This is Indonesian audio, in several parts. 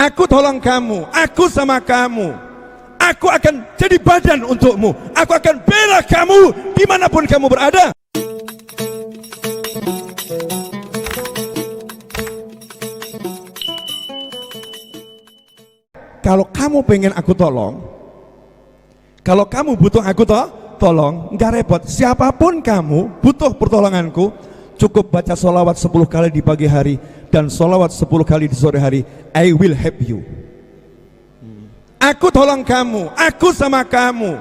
Aku tolong kamu, aku sama kamu, aku akan jadi badan untukmu, aku akan bela kamu dimanapun kamu berada. Kalau kamu pengen aku tolong, kalau kamu butuh aku tolong, nggak repot. Siapapun kamu butuh pertolonganku, cukup baca sholawat 10 kali di pagi hari dan sholawat 10 kali di sore hari. I will help you. Aku tolong kamu, aku sama kamu,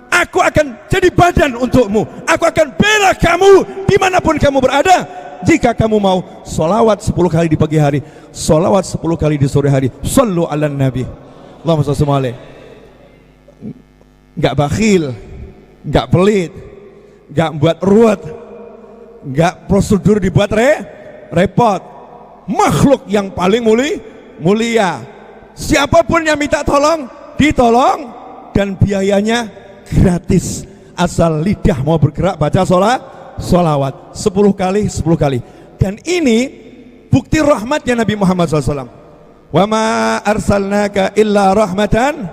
aku akan jadi badan untukmu, aku akan bela kamu dimanapun kamu berada. Jika kamu mau sholawat 10 kali di pagi hari, sholawat 10 kali di sore hari, sallu ala nabi Allahumma shalli alaihi. Nggak bakhil, nggak pelit, nggak buat ruwet, nggak prosedur dibuat repot. Makhluk yang paling mulia. Siapapun yang minta tolong, ditolong, dan biayanya gratis. Asal lidah mau bergerak baca sholawat 10 kali 10 kali. Dan ini bukti rahmatnya Nabi Muhammad SAW. Wa ma arsalnaka illa rahmatan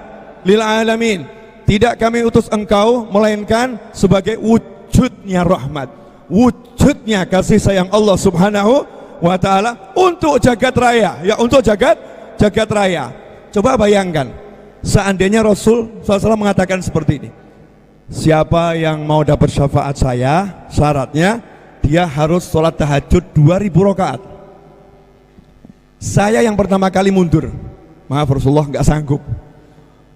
lil alamin. Tidak kami utus engkau melainkan sebagai wujudnya rahmat, wujudnya kasih sayang Allah Subhanahu wa ta'ala untuk jagat raya, ya, untuk jagat raya. Coba bayangkan, seandainya Rasul SAW mengatakan seperti ini, siapa yang mau dapat syafaat saya, syaratnya dia harus sholat tahajud 2000 rakaat. Saya yang pertama kali mundur, maaf Rasulullah nggak sanggup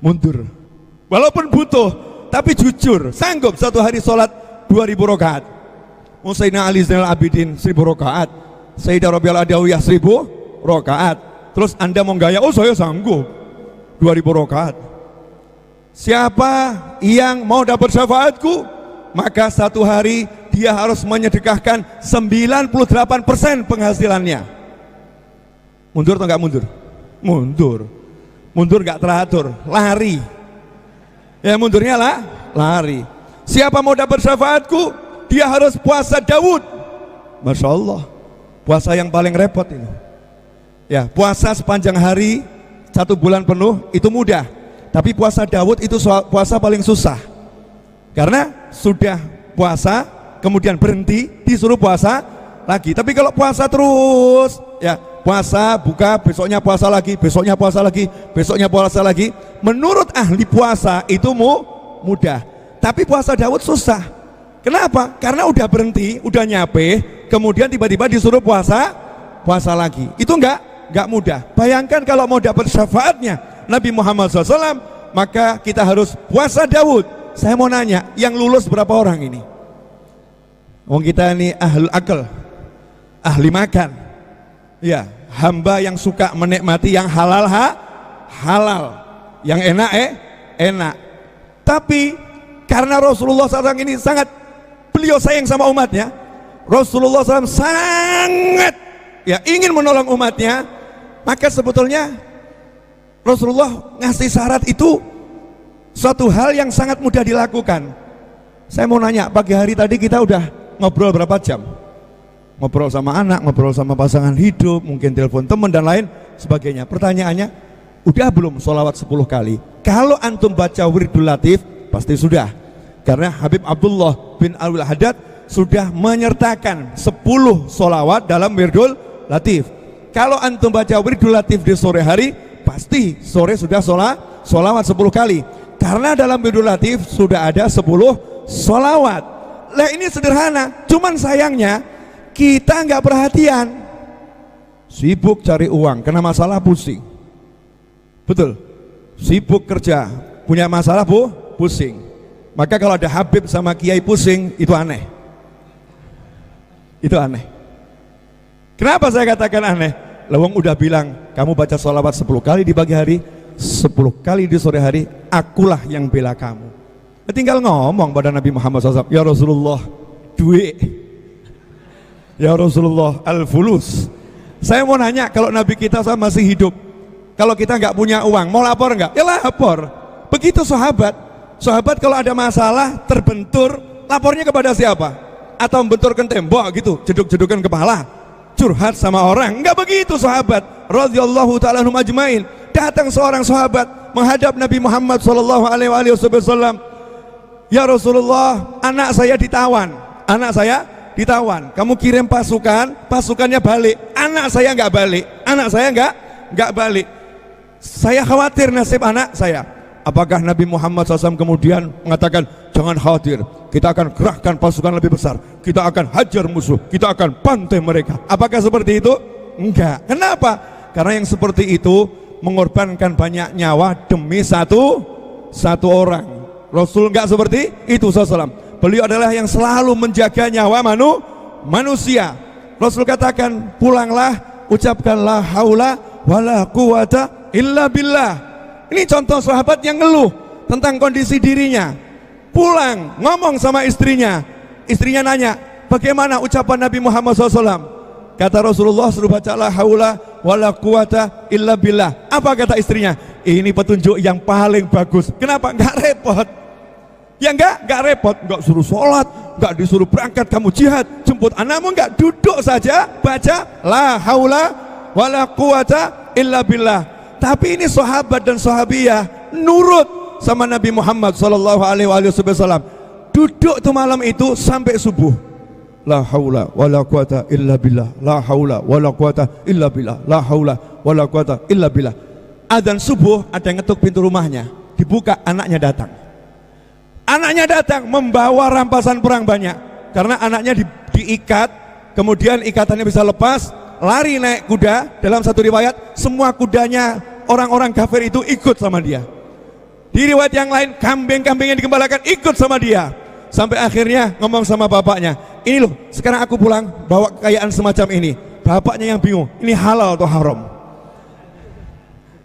mundur, walaupun butuh, tapi jujur sanggup satu hari sholat 2000 rakaat. Sayyidina Ali Zainal Abidin 1000 rakaat, Sayyidah Rabi'ah Adawiyah 1000 rakaat. Terus Anda mau gaya, oh saya sanggup 2000 rakaat. Siapa yang mau dapat syafaatku, maka satu hari dia harus menyedekahkan 98% penghasilannya. Mundur atau enggak mundur? Mundur enggak teratur, lari. Ya mundurnya lari. Siapa mau dapat syafaatku, dia harus puasa Daud. Masya Allah, puasa yang paling repot ini. Ya, puasa sepanjang hari 1 bulan penuh itu mudah, tapi puasa Daud itu puasa paling susah. Karena sudah puasa, kemudian berhenti, disuruh puasa lagi. Tapi kalau puasa terus, ya puasa, buka, besoknya puasa lagi, besoknya puasa lagi, besoknya puasa lagi. Menurut ahli puasa itu mudah, tapi puasa Daud susah. Kenapa? Karena udah berhenti, udah nyape, kemudian tiba-tiba disuruh puasa lagi. Itu enggak mudah. Bayangkan kalau mau dapat syafaatnya Nabi Muhammad SAW, maka kita harus puasa Daud. Saya mau nanya, yang lulus berapa orang ini? Wong kita ini ahlul akal, ahli makan, ya, hamba yang suka menikmati yang halal yang enak. Tapi karena Rasulullah SAW ini sangat, beliau sayang sama umatnya, Rasulullah SAW sangat ingin menolong umatnya, maka sebetulnya Rasulullah ngasih syarat itu suatu hal yang sangat mudah dilakukan. Saya mau nanya, pagi hari tadi kita udah ngobrol berapa jam? Ngobrol sama anak, ngobrol sama pasangan hidup, mungkin telepon teman dan lain sebagainya. Pertanyaannya, udah belum sholawat 10 kali? Kalau antum baca wirdul latif, pasti sudah. Karena Habib Abdullah bin Alwi Haddad sudah menyertakan 10 sholawat dalam wirdul latif. Kalau antum baca wirdul latif di sore hari, pasti sore sudah sholawat 10 kali. Karena dalam wirdul latif sudah ada 10 sholawat. Lah ini sederhana, cuman sayangnya kita nggak perhatian, sibuk cari uang, kena masalah pusing. Betul, sibuk kerja, punya masalah pusing. Maka kalau ada Habib sama Kiai pusing, itu aneh. Itu aneh. Kenapa saya katakan aneh? Lawang udah bilang, kamu baca sholawat 10 kali di pagi hari, 10 kali di sore hari, akulah yang bela kamu. Tinggal ngomong pada Nabi Muhammad SAW, ya Rasulullah, duit. Ya Rasulullah, al-fulus. Saya mau nanya, kalau Nabi kita masih hidup, kalau kita nggak punya uang, mau lapor nggak? Ya lapor. Begitu sahabat kalau ada masalah, terbentur, lapornya kepada siapa? Atau membenturkan tembok gitu, jeduk-jedukan kepala? curhat sama orang. Enggak begitu sahabat radhiyallahu ta'ala anhum ajmain. Datang seorang sahabat menghadap Nabi Muhammad sallallahu alaihi wasallam. Ya Rasulullah, anak saya ditawan. Anak saya ditawan. Kamu kirim pasukan, pasukannya balik. Anak saya enggak balik. Anak saya enggak balik. Saya khawatir nasib anak saya. Apakah Nabi Muhammad SAW kemudian mengatakan, jangan khawatir, kita akan kerahkan pasukan lebih besar, kita akan hajar musuh, kita akan bantai mereka. Apakah seperti itu? Enggak. Kenapa? Karena yang seperti itu mengorbankan banyak nyawa demi satu orang. Rasul enggak seperti itu SAW. Beliau adalah yang selalu menjaga nyawa manusia. Rasul katakan, pulanglah, ucapkan la haula wala quwata illa billah. Ini contoh sahabat yang ngeluh tentang kondisi dirinya. Pulang, ngomong sama istrinya. Istrinya nanya, bagaimana ucapan Nabi Muhammad SAW? Kata Rasulullah, suruh baca la haula wala quwata illa billah. Apa kata istrinya? Ini petunjuk yang paling bagus. Kenapa? Enggak repot. Ya enggak repot. Enggak suruh sholat, enggak disuruh berangkat kamu jihad, jemput anakmu, enggak, duduk saja baca la haula wala quwata illa billah. Tapi ini sahabat dan sahabiyah nurut sama Nabi Muhammad sallallahu alaihi wasallam. Duduk tuh malam itu sampai subuh. La haula wala quwata illa billah. La haula wala quwata illa billah. La haula wala quwata illa billah. Adzan subuh, ada yang ngetuk pintu rumahnya. Dibuka, anaknya datang. Anaknya datang membawa rampasan perang banyak. Karena anaknya diikat, kemudian ikatannya bisa lepas, lari naik kuda. Dalam satu riwayat, semua kudanya orang-orang kafir itu ikut sama dia. Di riwayat yang lain, kambing-kambing yang digembalakan ikut sama dia. Sampai akhirnya ngomong sama bapaknya, ini loh, sekarang aku pulang bawa kekayaan semacam ini. Bapaknya yang bingung, ini halal atau haram?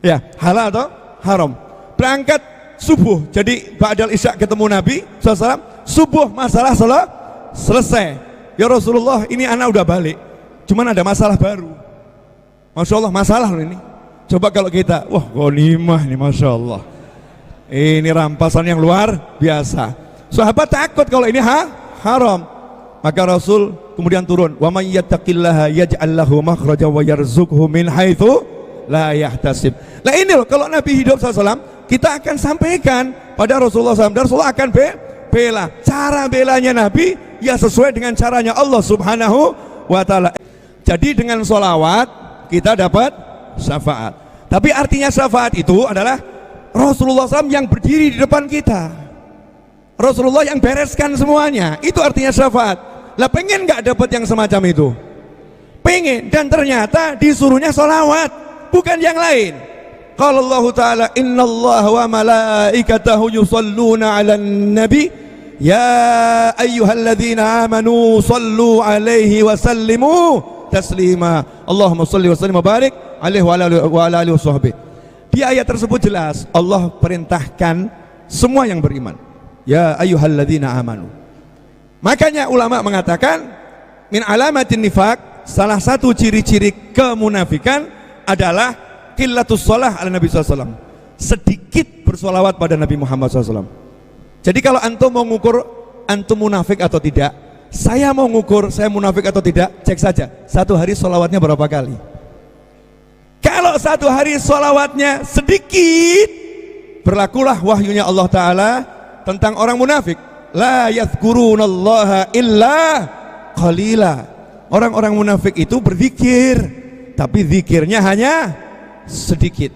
Ya, halal atau haram. Berangkat subuh, jadi ba'dal isya ketemu Nabi SAW. Subuh masalah selesai. Ya Rasulullah, ini anak udah balik, cuman ada masalah baru. Masya Allah, masalah loh ini. Coba kalau kita, wah ghanimah nih, Masya Allah, ini rampasan yang luar biasa. Sahabat takut kalau ini haram. Maka Rasul kemudian turun, wa may yattaqillaha yaj'al lahu makhraja wa yarzuqhu min haitsu la yahtasib. Nah ini loh, kalau Nabi hidup SAW, kita akan sampaikan pada Rasulullah SAW, dan Rasulullah akan bela. Cara belanya Nabi ya sesuai dengan caranya Allah Subhanahu wa ta'ala. Jadi dengan sholawat kita dapat syafaat. Tapi artinya syafaat itu adalah Rasulullah SAW yang berdiri di depan kita, Rasulullah yang bereskan semuanya. Itu artinya syafaat. Lah pengen gak dapat yang semacam itu? Pengen, dan ternyata disuruhnya sholawat, bukan yang lain. Qala Allah Ta'ala, innallaha wa malaikatahu yusalluna 'alan nabi ya ayyuhalladzina amanu sallu 'alaihi wa sallimu taslima. Allahumma shalli wa sallim wa barik alaihi wa ala alihi washabbihi. Di ayat tersebut jelas Allah perintahkan semua yang beriman, ya ayyuhalladzina amanu. Makanya ulama mengatakan min alamatin nifaq, salah satu ciri-ciri kemunafikan adalah qillatus shalah ala Nabi SAW, sedikit bersolawat pada Nabi Muhammad SAW. Jadi kalau antum mau ngukur antum munafik atau tidak, saya mau ngukur saya munafik atau tidak, cek saja satu hari sholawatnya berapa kali. Kalau satu hari sholawatnya sedikit, berlakulah wahyunya Allah Ta'ala tentang orang munafik, la yadhkurunallaha illa qalila. Orang-orang munafik itu berzikir, tapi zikirnya hanya sedikit.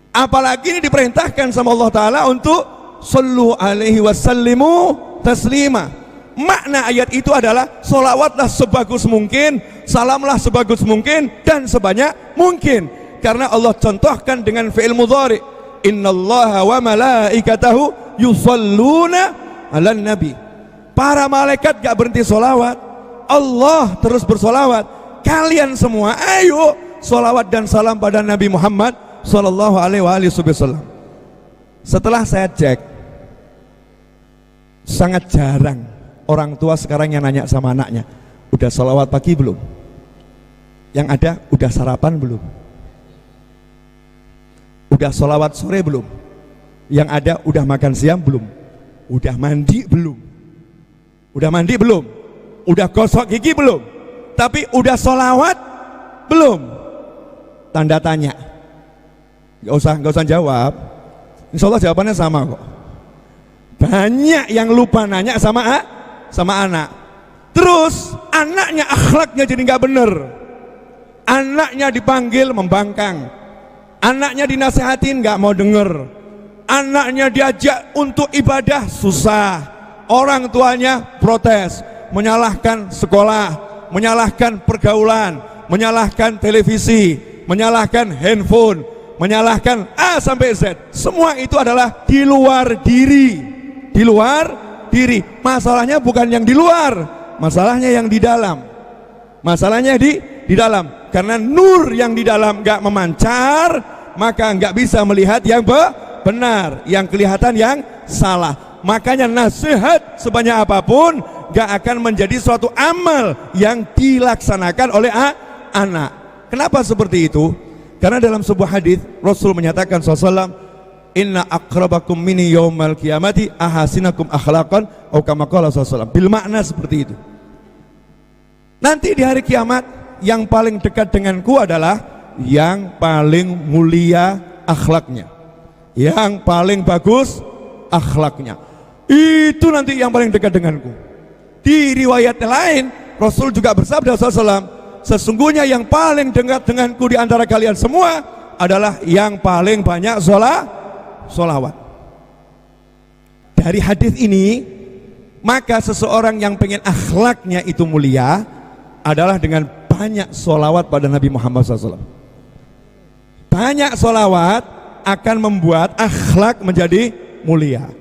Apalagi ini diperintahkan sama Allah Ta'ala untuk sallu alaihi wasallimu taslima. Makna ayat itu adalah sholawatlah sebagus mungkin, salamlah sebagus mungkin, dan sebanyak mungkin. Karena Allah contohkan dengan fi'il mudhari, innallaha wa malaikatahu yusalluna 'alan nabi. Para malaikat gak berhenti sholawat, Allah terus bersolawat. Kalian semua ayo sholawat dan salam pada Nabi Muhammad sallallahu alaihi wasallam. Setelah saya cek, sangat jarang orang tua sekarang yang nanya sama anaknya, udah sholawat pagi belum? Yang ada, udah sarapan belum? Udah sholawat sore belum? Yang ada, udah makan siang belum? Udah mandi belum? Udah mandi belum? Udah gosok gigi belum? Tapi udah sholawat belum? Tanda tanya. Gak usah jawab. Insya Allah jawabannya sama kok. Banyak yang lupa nanya sama anak. Terus anaknya akhlaknya jadi nggak bener. Anaknya dipanggil membangkang. Anaknya dinasehatin nggak mau denger. Anaknya diajak untuk ibadah susah. Orang tuanya protes, menyalahkan sekolah, menyalahkan pergaulan, menyalahkan televisi, menyalahkan handphone, menyalahkan A sampai Z. Semua itu adalah di luar diri. Di luar diri. Masalahnya bukan yang di luar, masalahnya yang di dalam. Masalahnya di dalam. Karena nur yang di dalam nggak memancar, maka nggak bisa melihat yang benar, yang kelihatan yang salah. Makanya nasihat sebanyak apapun nggak akan menjadi suatu amal yang dilaksanakan oleh anak. Kenapa seperti itu? Karena dalam sebuah hadis Rasul menyatakan SAW, inna akrabakum mini yaumal qiyamati ahasinakum akhlaqan, atau kama qala SAW. Bil makna seperti itu. Nanti di hari kiamat yang paling dekat denganku adalah yang paling mulia akhlaknya, yang paling bagus akhlaknya. Itu nanti yang paling dekat denganku. Di riwayat lain Rasul juga bersabda SAW, sesungguhnya yang paling dekat denganku di antara kalian semua adalah yang paling banyak sholawat. Dari hadis ini, maka seseorang yang pengen akhlaknya itu mulia adalah dengan banyak sholawat pada Nabi Muhammad SAW. Banyak sholawat akan membuat akhlak menjadi mulia.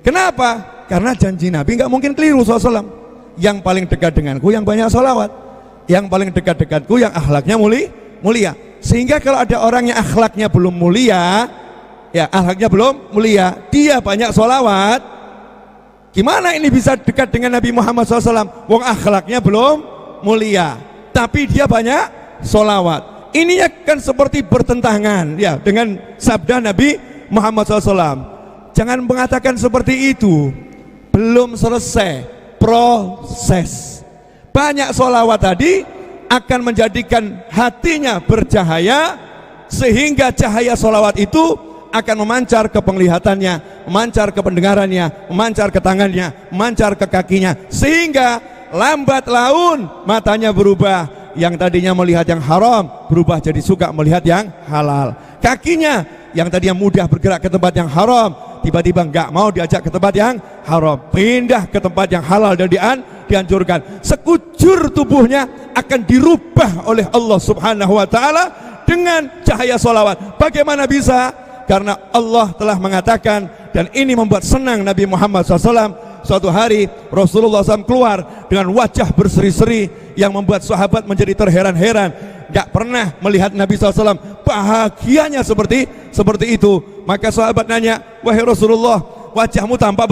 Kenapa? Karena janji Nabi nggak mungkin keliru SAW. Yang paling dekat denganku yang banyak sholawat, yang paling dekat-dekatku yang akhlaknya mulia. Sehingga kalau ada orang yang akhlaknya belum mulia, dia banyak sholawat, gimana ini bisa dekat dengan Nabi Muhammad SAW? Wong akhlaknya belum mulia, tapi dia banyak sholawat. Ini kan seperti bertentangan ya dengan sabda Nabi Muhammad SAW. Jangan mengatakan seperti itu, belum selesai proses. Banyak sholawat tadi akan menjadikan hatinya bercahaya, sehingga cahaya sholawat itu akan memancar ke penglihatannya, memancar ke pendengarannya, memancar ke tangannya, memancar ke kakinya, sehingga lambat laun matanya berubah, yang tadinya melihat yang haram berubah jadi suka melihat yang halal. Kakinya yang tadinya mudah bergerak ke tempat yang haram, tiba-tiba nggak mau diajak ke tempat yang haram, pindah ke tempat yang halal dan dianjurkan. Sekujur tubuhnya akan dirubah oleh Allah Subhanahu wa ta'ala dengan cahaya sholawat. Bagaimana bisa? Karena Allah telah mengatakan, dan ini membuat senang Nabi Muhammad SAW. Suatu hari Rasulullah SAW keluar dengan wajah berseri-seri yang membuat sahabat menjadi terheran-heran. Gak pernah melihat Nabi SAW bahagianya seperti itu. Maka sahabat nanya, wahai Rasulullah, wajahmu tampak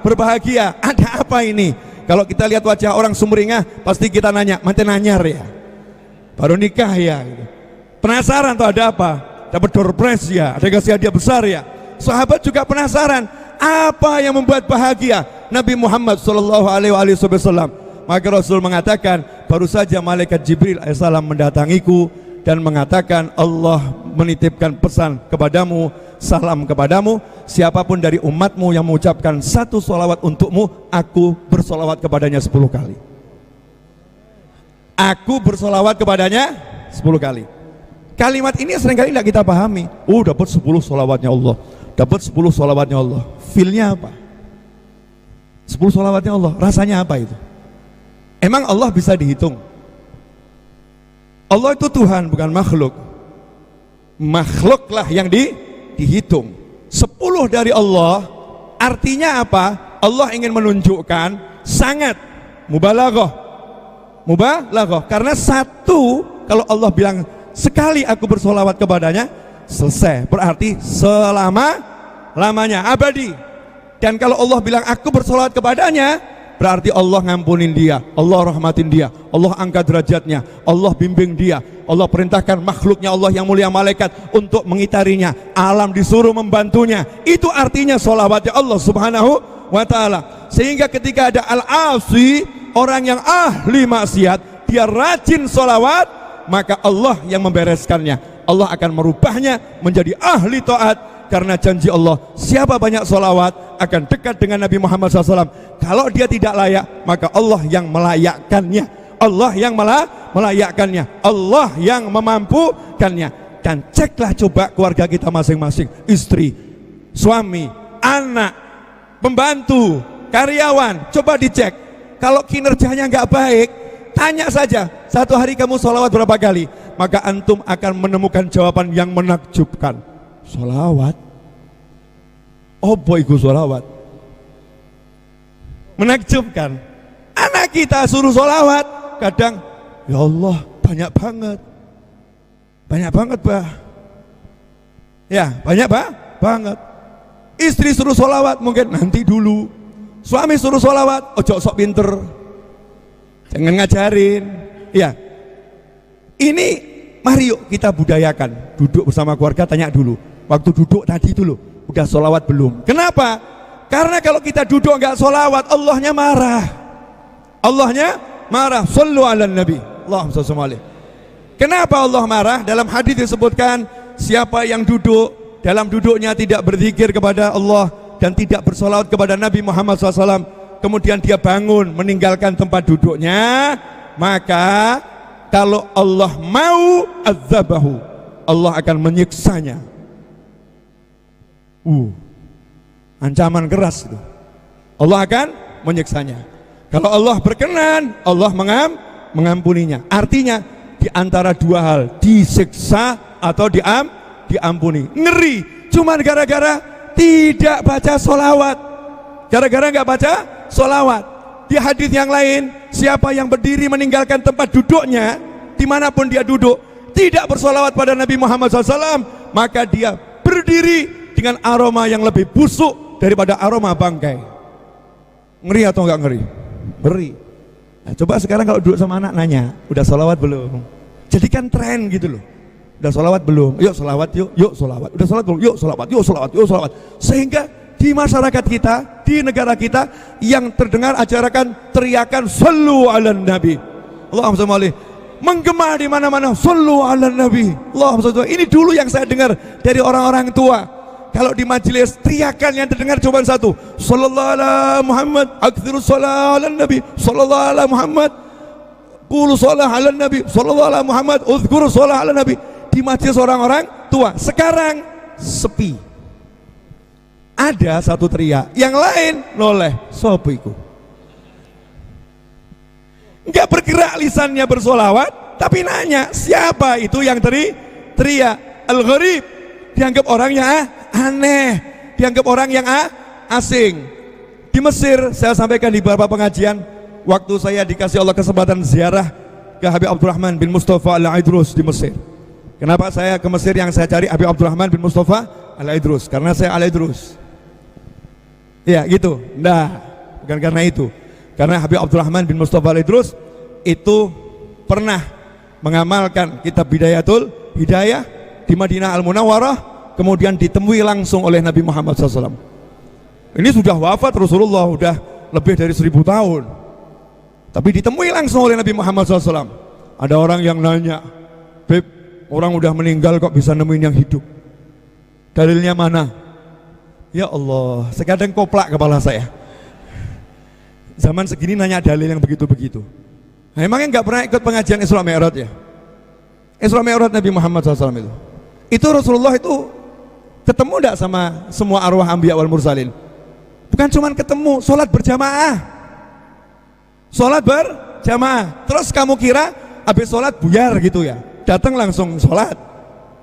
berbahagia, ada apa ini? Kalau kita lihat wajah orang sumringah, pasti kita nanya, manten anyar ya, baru nikah ya, penasaran tuh ada apa? Dapat door prize ya, ada kasih hadiah besar ya. Sahabat juga penasaran, apa yang membuat bahagia Nabi Muhammad SAW? Maka Rasul mengatakan, baru saja malaikat Jibril AS mendatangiku dan mengatakan, Allah menitipkan pesan kepadamu, salam kepadamu, siapapun dari umatmu yang mengucapkan satu sholawat untukmu, aku bersolawat kepadanya 10 kali. Aku bersolawat kepadanya 10 kali. Kalimat ini seringkali tidak kita pahami. Oh, dapat 10 sholawatnya Allah, dapat 10 sholawatnya Allah. Feelnya apa? 10 sholawatnya Allah, rasanya apa itu? Emang Allah bisa dihitung? Allah itu Tuhan, bukan makhluk. Makhluklah yang dihitung. 10 dari Allah artinya apa? Allah ingin menunjukkan sangat mubalaghah. Karena satu, kalau Allah bilang sekali aku bersolawat kepadanya, selesai, berarti selama-lamanya, abadi. Dan kalau Allah bilang aku bersolawat kepadanya, berarti Allah ngampunin dia, Allah rahmatin dia, Allah angkat derajatnya, Allah bimbing dia, Allah perintahkan makhluknya Allah yang mulia malaikat untuk mengitarinya, alam disuruh membantunya. Itu artinya sholawatnya Allah Subhanahu wa ta'ala. Sehingga ketika ada al-asi, orang yang ahli maksiat, dia rajin sholawat, maka Allah yang membereskannya. Allah akan merubahnya menjadi ahli taat, karena janji Allah, siapa banyak sholawat akan dekat dengan Nabi Muhammad SAW. Kalau dia tidak layak, maka Allah yang melayakkannya, Allah yang melayakkannya, Allah yang memampukannya. Dan ceklah coba keluarga kita masing-masing, istri, suami, anak, pembantu, karyawan, coba dicek. Kalau kinerjanya nggak baik, tanya saja, satu hari kamu sholawat berapa kali? Maka antum akan menemukan jawaban yang menakjubkan. Sholawat? Apa itu sholawat? Menakjubkan. Anak kita suruh sholawat, kadang, ya Allah, banyak banget. Banyak banget, bah. Ya, banyak, bah, banget. Istri suruh sholawat, mungkin nanti dulu. Suami suruh sholawat, ojo sok pinter, jangan ngajarin. Ya, ini mari yuk kita budayakan. Duduk bersama keluarga, tanya dulu. Waktu duduk tadi itu loh, udah sholawat belum? Kenapa? Karena kalau kita duduk nggak sholawat, Allahnya marah. Allahnya marah. Shallu ala nabi. Allahumma shalli alaihi. Kenapa Allah marah? Dalam hadis disebutkan, siapa yang duduk dalam duduknya tidak berzikir kepada Allah dan tidak bersolawat kepada Nabi Muhammad SAW, kemudian dia bangun meninggalkan tempat duduknya, maka kalau Allah mau azabahu, Allah akan menyiksanya. Ancaman keras itu. Allah akan menyiksanya. Kalau Allah berkenan, Allah mengampuninya. Artinya di antara dua hal, disiksa atau diampuni. Ngeri, cuman gara-gara tidak baca solawat, gara-gara nggak baca solawat. Di hadis yang lain, siapa yang berdiri meninggalkan tempat duduknya, dimanapun dia duduk, tidak bersolawat pada Nabi Muhammad SAW, maka dia berdiri dengan aroma yang lebih busuk daripada aroma bangkai. Ngeri atau nggak ngeri? Ngeri. Nah, coba sekarang kalau duduk sama anak nanya, udah sholawat belum? Jadikan tren gitu loh. Udah sholawat belum? Yuk sholawat yuk, yuk sholawat. Udah sholawat belum? Yuk sholawat, yuk sholawat, yuk sholawat. Sehingga di masyarakat kita, di negara kita, yang terdengar ajakan teriakan sallu ala nabi, Allahumma shalli alaihi, menggema di mana-mana, sallu ala nabi, Allahumma shalli alaihi. Ini dulu yang saya dengar dari orang-orang tua. Kalau di majelis teriakan yang terdengar cuma satu, sallallahu ala Muhammad, aktsirus shalah ala nabi, sallallahu ala Muhammad, qulu shalah ala nabi, sallallahu ala Muhammad, uzkuru shalah ala nabi. Di majelis orang-orang tua. Sekarang sepi. Ada satu teriak, yang lain noleh, sapa iku? Enggak bergerak lisannya bersolawat, tapi nanya, siapa itu yang teriak? Al-gharib, dianggap orangnya aneh, dianggap orang yang asing. Di Mesir, saya sampaikan di beberapa pengajian, waktu saya dikasih Allah kesempatan ziarah ke Habib Abdurrahman bin Mustafa Al-Idrus di Mesir. Kenapa saya ke Mesir? Yang saya cari Habib Abdurrahman bin Mustafa Al-Idrus, karena saya Al-Idrus. Ya gitu. Nah, bukan karena itu. Karena Habib Abdurrahman bin Mustafa Al-Idrus itu pernah mengamalkan kitab Bidayatul Hidayah di Madinah Al-Munawwarah, kemudian ditemui langsung oleh Nabi Muhammad SAW. Ini sudah wafat Rasulullah, sudah lebih dari 1000 tahun, tapi ditemui langsung oleh Nabi Muhammad SAW. Ada orang yang nanya, Beb, orang udah meninggal kok bisa nemuin yang hidup, dalilnya mana? Ya Allah, sekadang koplak kepala saya. Zaman segini nanya dalil yang begitu-begitu. Nah, emangnya nggak pernah ikut pengajian Isra Mi'raj ya? Isra Mi'raj Nabi Muhammad SAW itu Rasulullah itu ketemu enggak sama semua arwah anbiya wal mursalin? Bukan cuma ketemu, sholat berjamaah. Sholat berjamaah. Terus kamu kira habis sholat buyar gitu ya? Datang langsung sholat?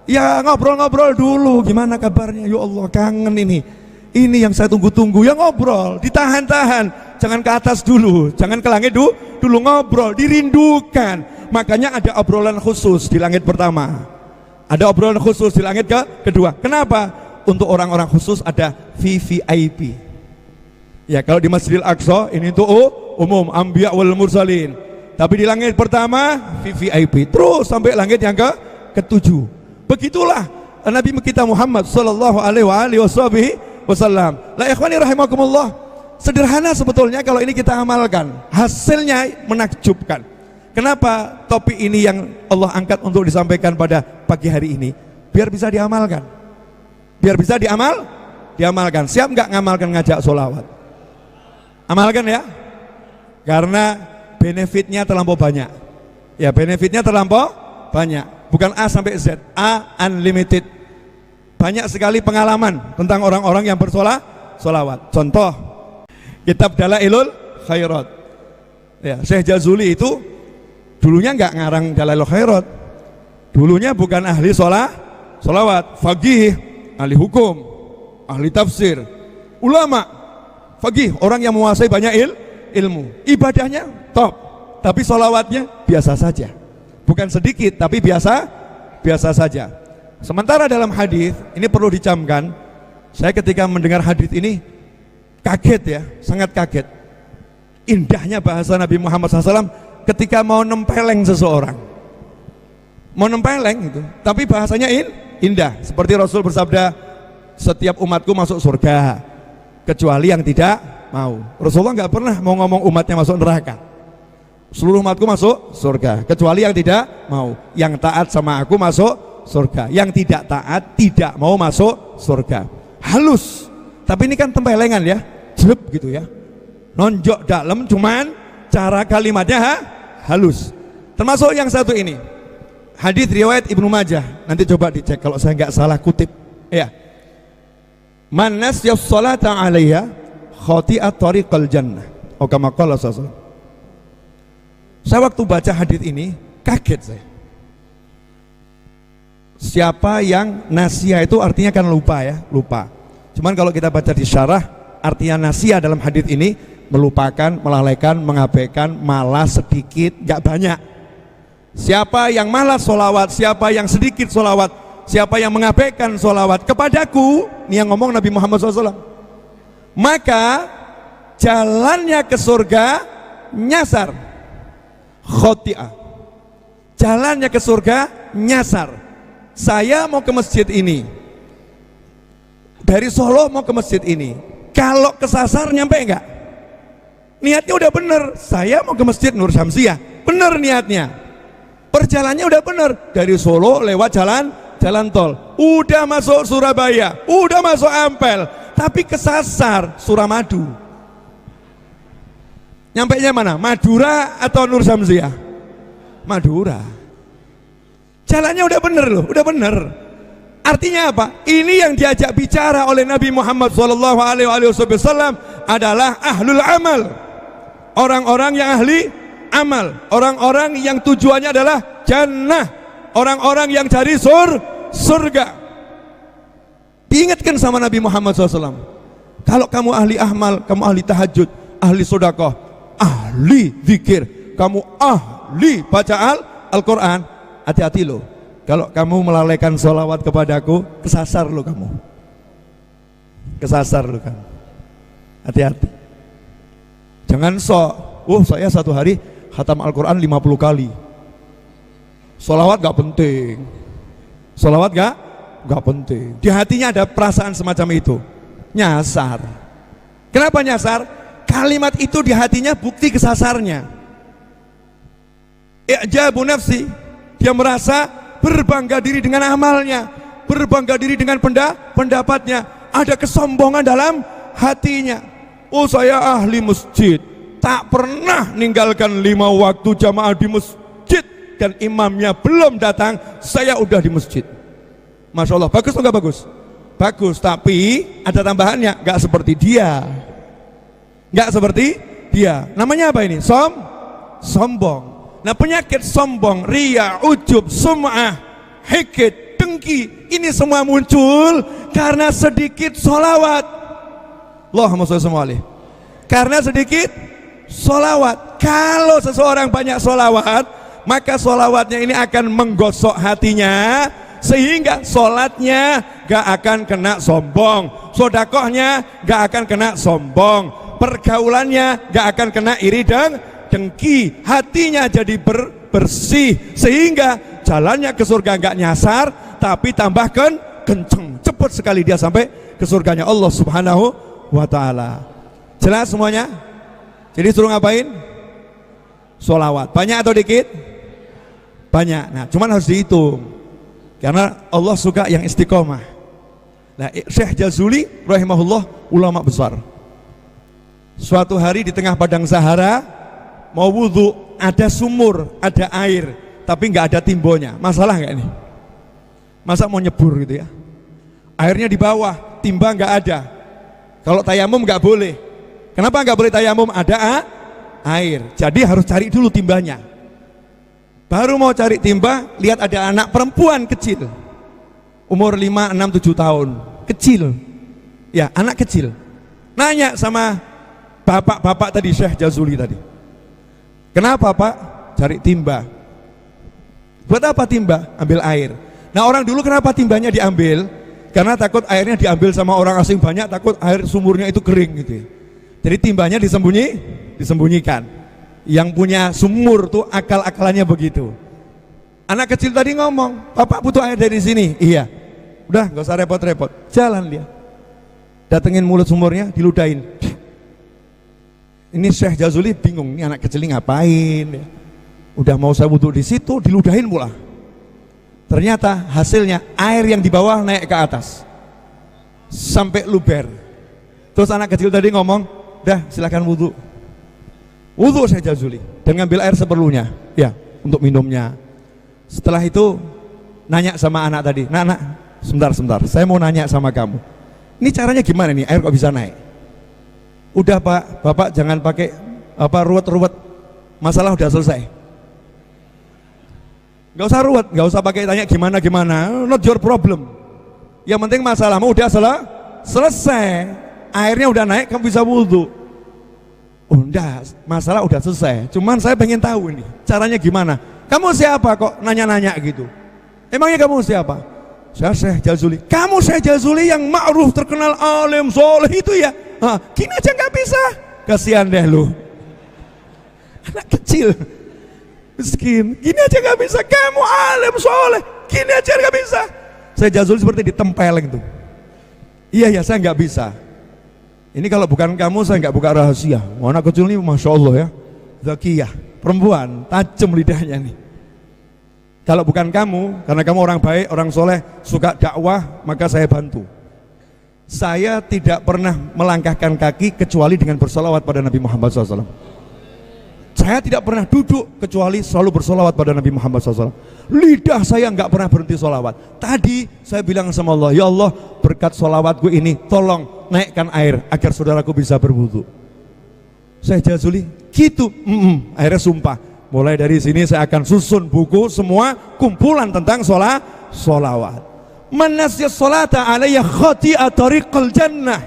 Ya ngobrol-ngobrol dulu, gimana kabarnya? Ya Allah, kangen ini yang saya tunggu-tunggu. Ya ngobrol, ditahan-tahan, jangan ke atas dulu, jangan ke langit dulu, ngobrol, dirindukan. Makanya ada obrolan khusus di langit pertama, ada obrolan khusus di langit kedua. Kenapa? Untuk orang-orang khusus ada VVIP. Ya kalau di Masjidil Aqsa ini tuh umum anbiya wal mursalin, tapi di langit pertama VVIP, terus sampai langit yang ketujuh. Begitulah Nabi kita Muhammad sallallahu alaihi wasallam. La ikhwani rahimakumullah, sederhana sebetulnya kalau ini kita amalkan, hasilnya menakjubkan. Kenapa topik ini yang Allah angkat untuk disampaikan pada pagi hari ini? Biar bisa diamalkan. Biar bisa diamalkan. Siap nggak ngamalkan ngajak sholawat? Amalkan ya. Karena benefitnya terlampau banyak. Ya, benefitnya terlampau banyak. Bukan A sampai Z, A unlimited. Banyak sekali pengalaman tentang orang-orang yang bersolawat. Contoh, kitab Dalailul Khairat. Ya, Syekh Jazuli itu dulunya nggak ngarang Dalailul Khairat. Dulunya bukan ahli solawat, faqih, ahli hukum, ahli tafsir, ulama, faqih, orang yang menguasai banyak ilmu. Ibadahnya top, tapi solawatnya biasa saja. Bukan sedikit, tapi biasa saja. Sementara dalam hadis ini perlu dicamkan, saya ketika mendengar hadis ini kaget ya, sangat kaget. Indahnya bahasa Nabi Muhammad SAW ketika mau nempeleng seseorang. Mau nempeleng itu, tapi bahasanya indah. Seperti Rasul bersabda, setiap umatku masuk surga kecuali yang tidak mau. Rasulullah nggak pernah mau ngomong umatnya masuk neraka. Seluruh umatku masuk surga kecuali yang tidak mau. Yang taat sama aku masuk surga, yang tidak taat tidak mau masuk surga. Halus, tapi ini kan tempelengan ya, jelek gitu ya, nonjok dalam, cuman cara kalimatnya halus. Termasuk yang satu ini, hadis riwayat Ibnu Majah, nanti coba dicek kalau saya nggak salah kutip ya. Man nasyas salata alaiha khati'at tariqal jannah, oh kama qala sallallahu. Saya waktu baca hadis ini kaget saya. Siapa yang nasia itu artinya kan lupa ya, lupa. Cuman kalau kita baca di syarah, artinya nasia dalam hadis ini melupakan, melalaikan, mengabaikan, malas sedikit, gak banyak. Siapa yang malas solawat, siapa yang sedikit solawat, siapa yang mengabaikan solawat kepadaku, ini yang ngomong Nabi Muhammad SAW, maka jalannya ke surga nyasar. Khoti'ah, jalannya ke surga nyasar. Saya mau ke masjid ini, dari Solo mau ke masjid ini, kalau kesasar nyampe enggak? Niatnya udah bener, saya mau ke masjid Nur Syamsiah, bener niatnya, perjalanannya udah bener, dari Solo lewat jalan tol, udah masuk Surabaya, udah masuk Ampel, tapi kesasar Suramadu. Nyampainya mana? Madura atau Nur Syamsiah? Madura. Jalannya udah bener loh, udah bener. Artinya apa? Ini yang diajak bicara oleh Nabi Muhammad SAW adalah ahlul amal. Orang-orang yang ahli amal, orang-orang yang tujuannya adalah jannah, orang-orang yang cari surga. Diingatkan sama Nabi Muhammad SAW, kalau kamu ahli amal, kamu ahli tahajud, ahli sedekah, ahli zikir, kamu ahli baca Al-Quran, hati-hati loh, kalau kamu melalaikan sholawat kepadaku, kesasar loh kamu, kesasar loh kamu, hati-hati. Jangan saya satu hari khatam Al-Quran 50 kali, sholawat gak penting, sholawat gak penting. Di hatinya ada perasaan semacam itu, nyasar. Kenapa nyasar? Kalimat itu di hatinya bukti kesasarnya. I'jabu nafsi, dia merasa berbangga diri dengan amalnya, berbangga diri dengan pendapatnya, ada kesombongan dalam hatinya. Oh, saya ahli masjid, tak pernah ninggalkan 5 waktu jamaah di masjid, dan imamnya belum datang, saya udah di masjid. Masya Allah, bagus atau enggak bagus? Bagus, tapi ada tambahannya, enggak seperti dia. Enggak seperti dia. Namanya apa ini? Sombong. Nah, penyakit sombong, riya, ujub, sum'ah, hikid, dengki, ini semua muncul karena sedikit sholawat. Allahumma sholli alaihi. Karena sedikit sholawat. Kalau seseorang banyak sholawat, maka sholawatnya ini akan menggosok hatinya, sehingga sholatnya gak akan kena sombong, sodakohnya gak akan kena sombong, pergaulannya gak akan kena iri dan dengki, hatinya jadi bersih, sehingga jalannya ke surga gak nyasar, tapi tambahkan kenceng, cepat sekali dia sampai ke surganya Allah Subhanahu wa ta'ala. Jelas semuanya? Jadi suruh ngapain? sholawat. Banyak atau dikit? Banyak. Nah, cuman harus dihitung. Karena Allah suka yang istiqomah. Nah, Syekh Jazuli rahimahullah ulama besar. Suatu hari di tengah padang Sahara mau wudhu, ada sumur, ada air, tapi nggak ada timbonya. Masalah nggak ini? Masa mau nyebur gitu ya? Airnya di bawah, timba nggak ada. Kalau tayamum nggak boleh. Kenapa nggak boleh tayamum? Ada air. Jadi harus cari dulu timbanya. Baru mau cari timba, lihat ada anak perempuan kecil, umur 5, 6, 7 tahun, kecil. Ya, anak kecil. Nanya sama bapak-bapak tadi, Syekh Jazuli tadi. Kenapa Pak? Cari timba. Buat apa timba? Ambil air. Nah, orang dulu kenapa timbanya diambil? Karena takut airnya diambil sama orang asing banyak, takut air sumurnya itu kering gitu ya. Jadi timbanya disembunyikan. Yang punya sumur tuh akal-akalannya begitu. Anak kecil tadi ngomong, Bapak butuh air dari sini. Iya. Udah, gak usah repot-repot. Jalan dia. Datengin mulut sumurnya, diludahin. Ini Syekh Jazuli bingung, ini anak kecil ini ngapain ya. Udah mau saya wudhu di situ, diludahin pula. Ternyata hasilnya air yang di bawah naik ke atas sampai luber. Terus anak kecil tadi ngomong, dah silakan wudhu. Wudhu Syekh Jazuli dan ngambil air seperlunya, ya, untuk minumnya. Setelah itu nanya sama anak tadi, nak, sebentar, saya mau nanya sama kamu. Ini caranya gimana nih, air kok bisa naik? Udah Pak, Bapak jangan pakai ruwet-ruwet, masalah udah selesai. Gak usah ruwet, gak usah pakai tanya gimana, not your problem. Yang penting masalahmu udah selesai, airnya udah naik, kamu bisa wudhu. Oh enggak, masalah udah selesai. Cuman saya pengen tahu ini caranya gimana. Kamu siapa kok nanya-nanya gitu? Emangnya kamu siapa? Saya Syekh Jazuli. Kamu Syekh Jazuli yang ma'ruf terkenal alim soleh itu ya? Gini aja nggak bisa. Kasihan deh lu. Anak kecil, miskin. Gini aja nggak bisa. Kamu alim soleh, gini aja nggak bisa. Syekh Jazuli seperti ditempeleng tuh. Iya, saya nggak bisa. Ini kalau bukan kamu saya nggak buka rahasia. Anak kecil ini masya Allah ya, zakiyah, perempuan, tajam lidahnya nih. Kalau bukan kamu, karena kamu orang baik, orang soleh, suka dakwah, maka saya bantu. Saya tidak pernah melangkahkan kaki kecuali dengan bersolawat pada Nabi Muhammad SAW. Saya tidak pernah duduk kecuali selalu bersolawat pada Nabi Muhammad SAW. Lidah saya nggak pernah berhenti solawat. Tadi saya bilang sama Allah, ya Allah, berkat solawatku ini tolong naikkan air agar saudaraku bisa berwudu. Saya Jazuli gitu, akhirnya sumpah. Mulai dari sini saya akan susun buku semua kumpulan tentang solawat. Manasya solata alaiya khati'a tariqal jannah.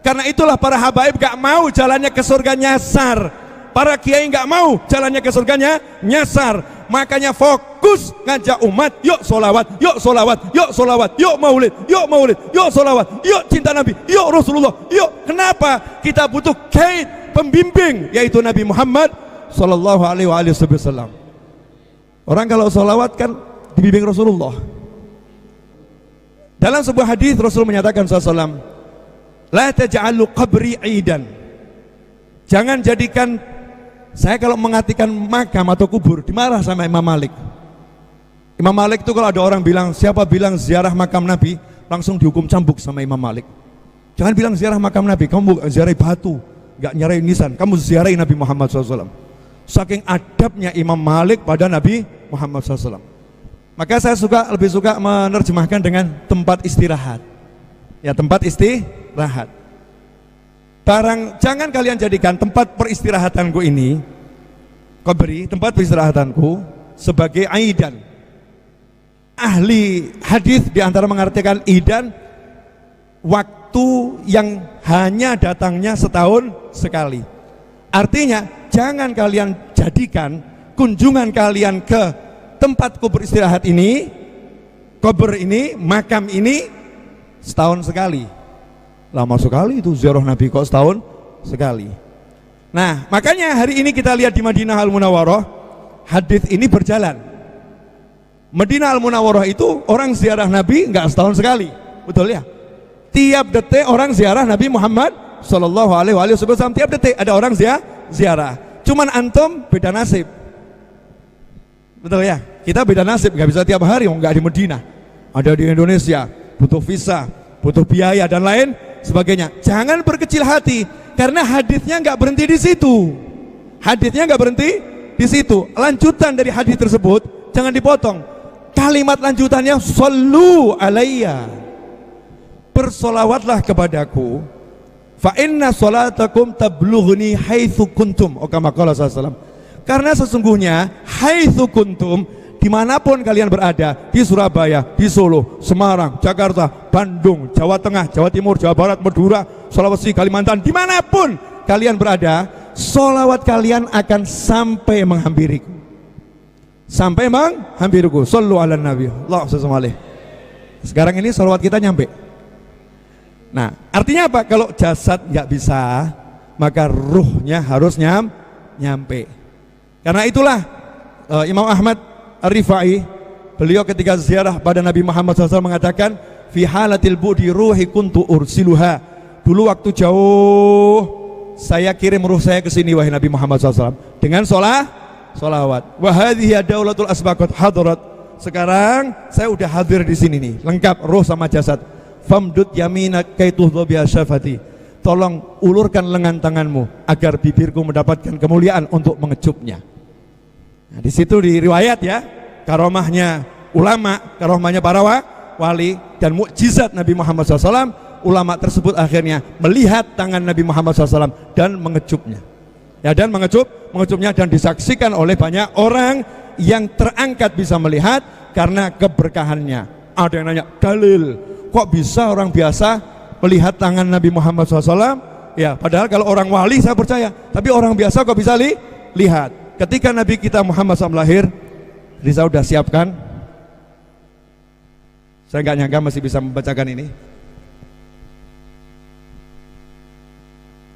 Karena itulah para habaib gak mau jalannya ke surga nyasar. Para kiai nggak mau jalannya ke surganya nyasar. Makanya fokus ngajak umat, yuk solawat, yuk solawat, yuk solawat, yuk maulid, yuk solawat, yuk cinta Nabi, yuk Rasulullah, yuk. Kenapa? Kita butuh guide, pembimbing, yaitu Nabi Muhammad Sallallahu Alaihi Wasallam. Orang kalau solawat kan dibimbing Rasulullah. Dalam sebuah hadis Rasul menyatakan SAW, la taj'alu qabri idan. Jangan jadikan saya kalau mengartikan makam atau kubur dimarah sama Imam Malik. Imam Malik itu kalau ada orang bilang, siapa bilang ziarah makam Nabi, langsung dihukum cambuk sama Imam Malik. Jangan bilang ziarah makam Nabi, kamu ziarah batu, gak nyarain nisan, kamu ziarahi Nabi Muhammad SAW. Saking adabnya Imam Malik pada Nabi Muhammad SAW. Maka saya lebih suka menerjemahkan dengan tempat istirahat. Ya, tempat istirahat. Jangan kalian jadikan tempat peristirahatanku ini, kubri, tempat peristirahatanku, sebagai aidan. Ahli hadis diantara mengartikan idan, waktu yang hanya datangnya setahun sekali. Artinya jangan kalian jadikan kunjungan kalian ke tempat kubur istirahat ini, kubur ini, makam ini setahun sekali. Lama sekali itu ziarah Nabi kok setahun sekali. Nah, makanya hari ini kita lihat di Madinah Al-Munawwarah, hadis ini berjalan. Madinah Al-Munawwarah itu orang ziarah Nabi enggak setahun sekali, betul ya? Tiap detik orang ziarah Nabi Muhammad Sallallahu Alaihi Wasallam, tiap detik ada orang ziarah. Cuman antum beda nasib. Betul ya? Kita beda nasib, nggak bisa tiap hari, nggak di Medina. Ada di Indonesia, butuh visa, butuh biaya dan lain sebagainya. Jangan berkecil hati, karena hadisnya nggak berhenti di situ. Hadisnya nggak berhenti di situ. Lanjutan dari hadis tersebut jangan dipotong. Kalimat lanjutannya, sallu alayya, bersolawatlah kepadaku, fa inna salatakum tablughni haitsu kuntum, kama qala sallallahu. Karena sesungguhnya haitsu kuntum, dimanapun kalian berada, di Surabaya, di Solo, Semarang, Jakarta, Bandung, Jawa Tengah, Jawa Timur, Jawa Barat, Madura, Sulawesi, Kalimantan, dimanapun kalian berada, sholawat kalian akan sampai menghampiriku. Sampai menghampiriku. Sallu ala nabi, Allahumma sholli. Sekarang ini sholawat kita nyampe. Nah, artinya apa? Kalau jasad nggak bisa, maka ruhnya harus nyampe. Karena itulah Imam Ahmad Ar-Rifai, beliau ketika ziarah pada Nabi Muhammad SAW mengatakan, fi halatil bu'di ruhi kuntu ursiluha. Dulu waktu jauh, saya kirim ruh saya ke sini wahai Nabi Muhammad SAW dengan sholawat. Wa hadhihi daulatul asbaqat hadarat. Sekarang saya udah hadir di sini nih, lengkap ruh sama jasad. Famdud yaminak kaituhdhu biha syafati. Tolong ulurkan lengan tanganmu agar bibirku mendapatkan kemuliaan untuk mengecupnya. Nah, di situ di riwayat ya, karomahnya ulama, karomahnya para wali dan mukjizat Nabi Muhammad SAW. Ulama tersebut akhirnya melihat tangan Nabi Muhammad SAW dan mengecupnya. Ya, dan mengecupnya dan disaksikan oleh banyak orang yang terangkat bisa melihat karena keberkahannya. Ada yang nanya, dalil, kok bisa orang biasa melihat tangan Nabi Muhammad SAW? Ya, padahal kalau orang wali saya percaya, tapi orang biasa kok bisa lihat. Ketika Nabi kita Muhammad SAW lahir, Riza sudah siapkan. Saya nggak nyangka masih bisa membacakan ini.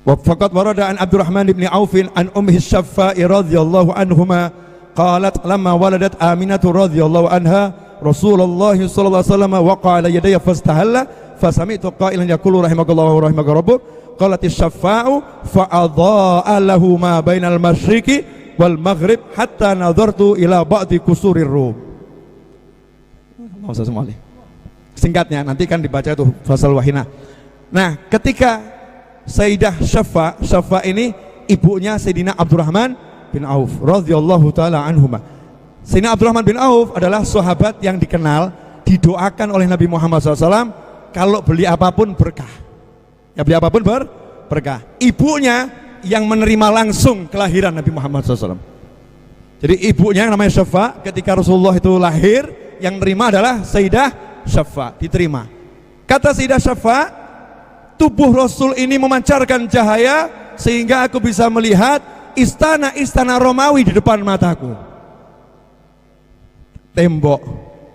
Waqad warada an Abdurrahman bin Auf an Ummi Syaffa'i radhiyallahu anhuma qalat lamma waladat Aminatu radhiyallahu anha Rasulullah sallallahu alaihi wasallam waqa'a ala yadayya fastahalla fasami'tu qailan yaqulu rahimakallahu wa rahimaka rabbuk qalat asy-syaffa'u fa'adha'a lahu ma bainal masyriqi wal maghrib hatta nadartu ila ba'di kusurir rum. Singkatnya nanti kan dibaca itu fasal wahina. Nah, ketika Sayyidah Syaffa ini ibunya Sayyidina Abdurrahman bin Auf radhiyallahu taala anhuma. Sayyidina Abdurrahman bin Auf adalah sahabat yang dikenal, didoakan oleh Nabi Muhammad SAW kalau beli apapun berkah. Ya, beli apapun berkah. Ibunya yang menerima langsung kelahiran Nabi Muhammad SAW. Jadi ibunya yang namanya Syaffa, ketika Rasulullah itu lahir, yang menerima adalah Sayyidah Syaffa, diterima. Kata Sayyidah Syaffa, tubuh Rasul ini memancarkan cahaya sehingga aku bisa melihat istana-istana Romawi di depan mataku.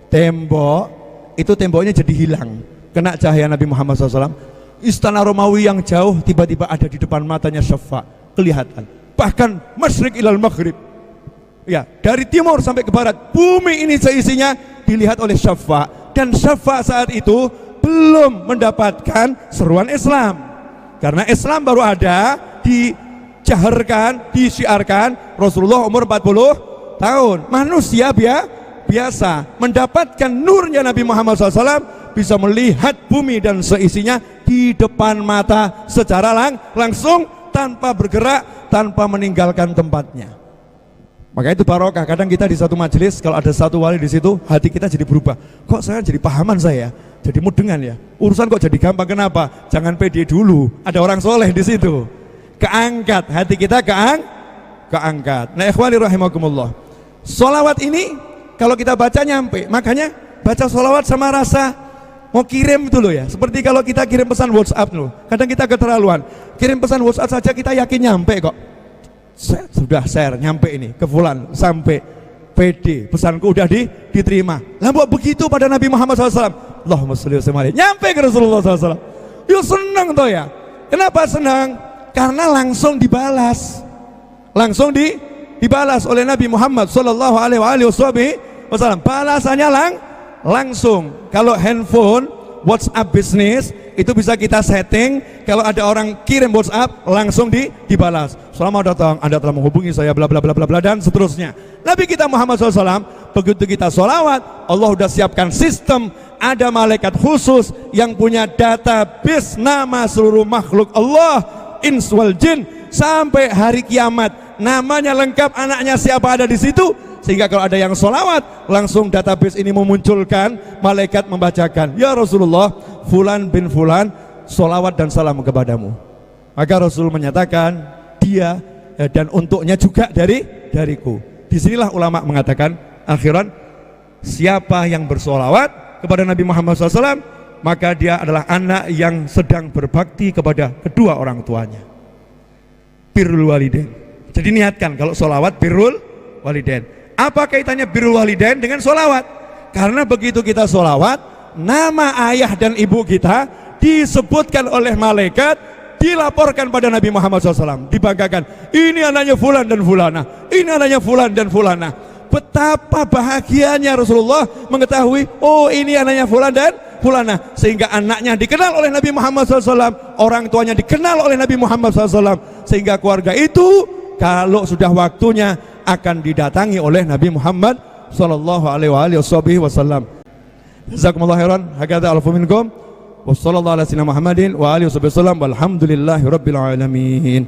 Tembok itu temboknya jadi hilang, kena cahaya Nabi Muhammad SAW. Istana Romawi yang jauh tiba-tiba ada di depan matanya Syaffa, kelihatan. Bahkan masyriq ilal maghrib, ya, dari timur sampai ke barat, bumi ini seisinya dilihat oleh Syaffa. Dan Syaffa saat itu belum mendapatkan seruan Islam, karena Islam baru ada, dijaharkan, disiarkan Rasulullah umur 40 tahun. Manusia biasa mendapatkan nurnya Nabi Muhammad SAW, bisa melihat bumi dan seisinya di depan mata secara langsung, tanpa bergerak, tanpa meninggalkan tempatnya. Maka itu barokah. Kadang kita di satu majelis, kalau ada satu wali di situ, hati kita jadi berubah. Kok saya jadi pahaman saya, jadi mudengan ya. Urusan kok jadi gampang. Kenapa? Jangan pede dulu. Ada orang soleh di situ. Keangkat hati kita, keangkat. Nah, ikhwani rahimakumullah. Sholawat ini kalau kita baca nyampe. Makanya baca sholawat sama rasa mau kirim itu loh ya. Seperti kalau kita kirim pesan WhatsApp loh. Kadang kita keterlaluan. Kirim pesan WhatsApp saja kita yakin nyampe kok. Sudah share, nyampe ini ke fulan, sampai PD, pesanku udah diterima. Lah begitu pada Nabi Muhammad SAW. Allahumma sholli wa sallim, nyampe ke Rasulullah SAW. Yuk senang toh ya. Kenapa senang? Karena langsung dibalas, dibalas oleh Nabi Muhammad Sallallahu Alaihi Wasallam. Balasannya langsung. Kalau handphone WhatsApp bisnis itu bisa kita setting, kalau ada orang kirim WhatsApp langsung dibalas. Selamat datang, Anda telah menghubungi saya bla bla bla bla bla dan seterusnya. Nabi kita Muhammad SAW, begitu kita sholawat, Allah sudah siapkan sistem, ada malaikat khusus yang punya database nama seluruh makhluk Allah, ins wal jin, sampai hari kiamat. Namanya lengkap, anaknya siapa ada di situ, sehingga kalau ada yang sholawat langsung database ini memunculkan, malaikat membacakan, ya Rasulullah, fulan bin fulan sholawat dan salam kepadamu. Maka Rasul menyatakan dia dan untuknya juga dariku. Disinilah ulama mengatakan akhiran, siapa yang bersolawat kepada Nabi Muhammad SAW, maka dia adalah anak yang sedang berbakti kepada kedua orang tuanya. Birrul walidain. Jadi niatkan kalau solawat birrul walidain. Apa kaitannya birrul walidain dengan solawat? Karena begitu kita solawat, nama ayah dan ibu kita disebutkan oleh malaikat, dilaporkan pada Nabi Muhammad SAW, dibanggakan, ini anaknya fulan dan fulana, ini anaknya fulan dan fulana. Betapa bahagianya Rasulullah mengetahui, oh ini anaknya fulan dan fulana, sehingga anaknya dikenal oleh Nabi Muhammad SAW, orang tuanya dikenal oleh Nabi Muhammad SAW, sehingga keluarga itu kalau sudah waktunya akan didatangi oleh Nabi Muhammad SAW. Jazakumullah khairan, hakadha alfu minkum. Wassallallahu ala sayyidina Muhammadin wa alihi wasallam, walhamdulillahi rabbil alamin.